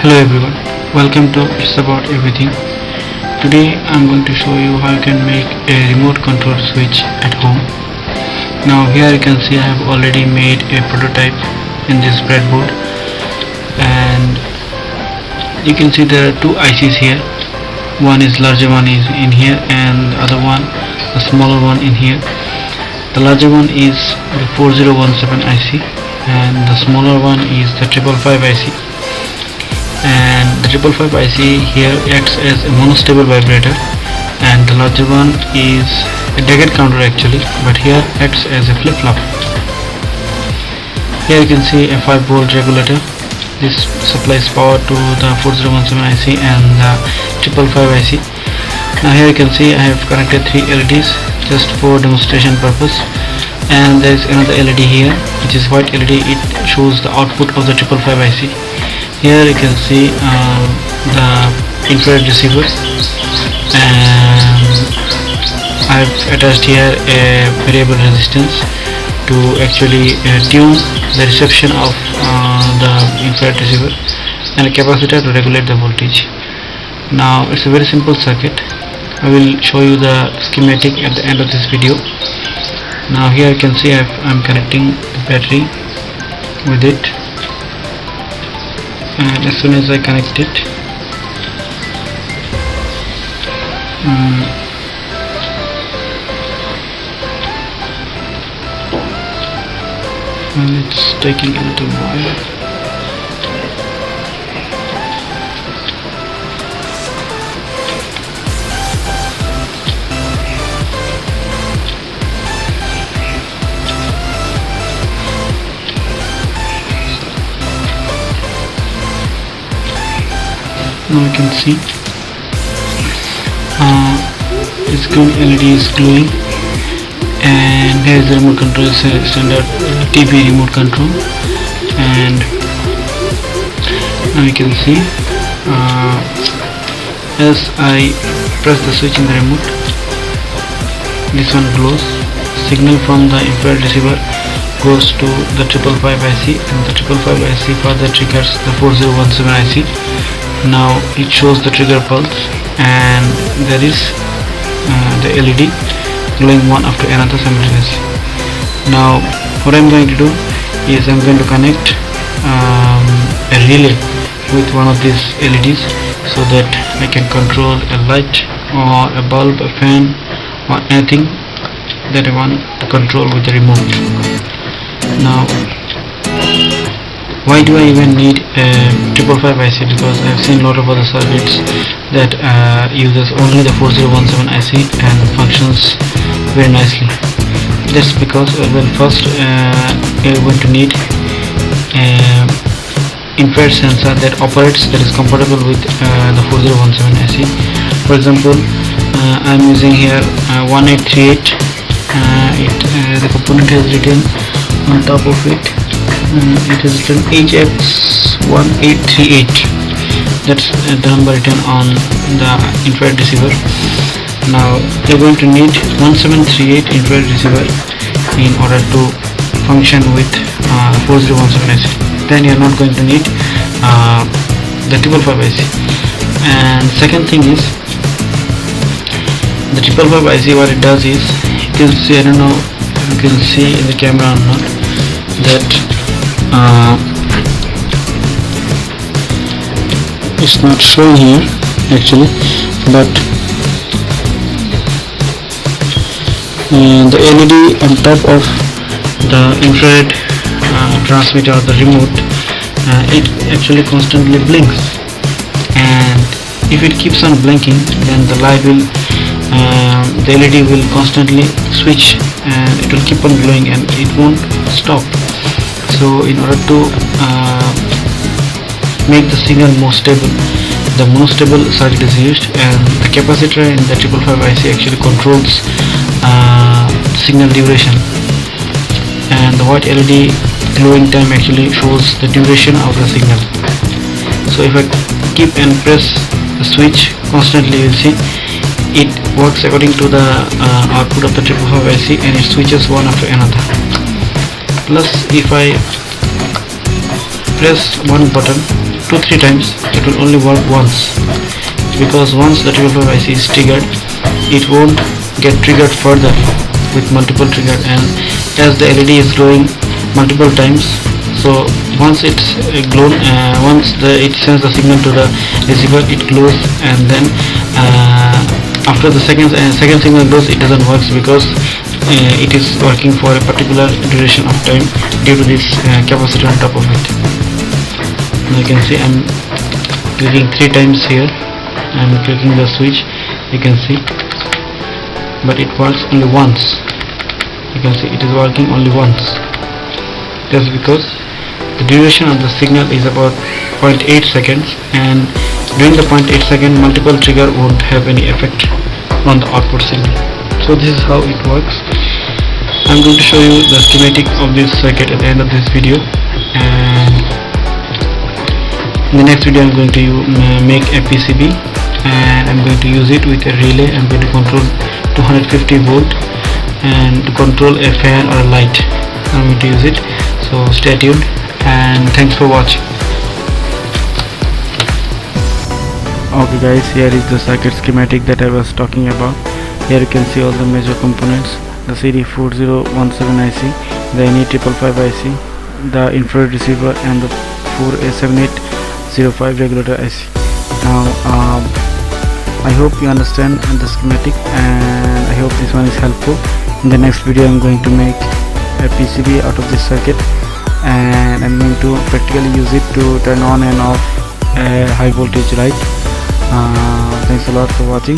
Hello everyone, welcome to It's About Everything. Today I'm going to show you how you can make a remote control switch at home. Now here you can see I have already made a prototype in this breadboard, and you can see there are two ICs here. One is larger one is in here and the other one, the smaller one, in here. The larger one is the 4017 IC and the smaller one is the 555 IC. And the 555 IC here acts as a monostable vibrator, and the larger one is a decade counter actually, but here acts as a flip-flop. Here you can see a 5-volt regulator. This supplies power to the 4017 IC and the 555 IC. Now here you can see I have connected 3 LEDs just for demonstration purpose, and there is another LED here which is white LED. It shows the output of the 555 IC. Here you can see the infrared receiver, and I have attached here a variable resistance to actually tune the reception of the infrared receiver, and a capacitor to regulate the voltage. Now it's a very simple circuit. I will show you the schematic at the end of this video. Now here you can see I'm connecting the battery with it, and as soon as I connect it, and it's taking a little while. Now you can see this green LED is glowing, and here is the remote control. It's a standard TV remote control, and now you can see as I press the switch in the remote, this one glows. Signal from the infrared receiver goes to the 555 IC, and the 555 IC further triggers the 4017 IC. Now it shows the trigger pulse, and there is the LED glowing one after another simultaneously. Now what I'm going to do is I'm going to connect a relay with one of these LEDs so that I can control a light or a bulb, a fan, or anything that I want to control with the remote. Now why do I even need a 555 IC? Because I have seen a lot of other circuits that uses only the 4017 IC and functions very nicely. That's because first you're going to need an infrared sensor that operates, that is compatible with the 4017 IC. For example, I'm using here 1838. The component has written on top of it. It is written HX1838. That's the number written on the infrared receiver. Now you're going to need 1738 infrared receiver in order to function with 4017 IC. Then you're not going to need the 555 IC. And second thing is the 555 IC. What it does is, you can see, I don't know if you can see in the camera or not, that it's not showing here actually, but the LED on top of the infrared transmitter or the remote, it actually constantly blinks, and if it keeps on blinking, then the light will the LED will constantly switch, and it will keep on glowing and it won't stop. So in order to make the signal more stable, the monostable circuit is used, and the capacitor in the 555 IC actually controls signal duration, and the white LED glowing time actually shows the duration of the signal. So if I keep and press the switch constantly, you will see it works according to the output of the 555 IC, and it switches one after another. Plus if I press one button, 2-3 times, it will only work once, because once the 555 IC is triggered, it won't get triggered further with multiple trigger, and as the LED is glowing multiple times, so once it's glown, once it sends the signal to the receiver, it glows, and then after the second signal glows, it doesn't work, because it is working for a particular duration of time due to this capacitor on top of it. Now you can see I'm clicking 3 times here, I'm clicking the switch, you can see, but it works only once. You can see it is working only once, just because the duration of the signal is about 0.8 seconds, and during the 0.8 second multiple trigger won't have any effect on the output signal. So this is how it works. I'm going to show you the schematic of this circuit at the end of this video, and in the next video I'm going to make a PCB, and I'm going to use it with a relay. I'm going to control 250 volt and to control a fan or a light. I'm going to use it, so stay tuned, and thanks for watching. Okay guys, here is the circuit schematic that I was talking about. Here you can see all the major components: the CD4017 IC, the NE555 IC, the infrared receiver, and the 4A7805 regulator IC. Now I hope you understand the schematic, and I hope this one is helpful. In the next video I'm going to make a PCB out of this circuit, and I'm going to practically use it to turn on and off a high voltage light. Thanks a lot for watching.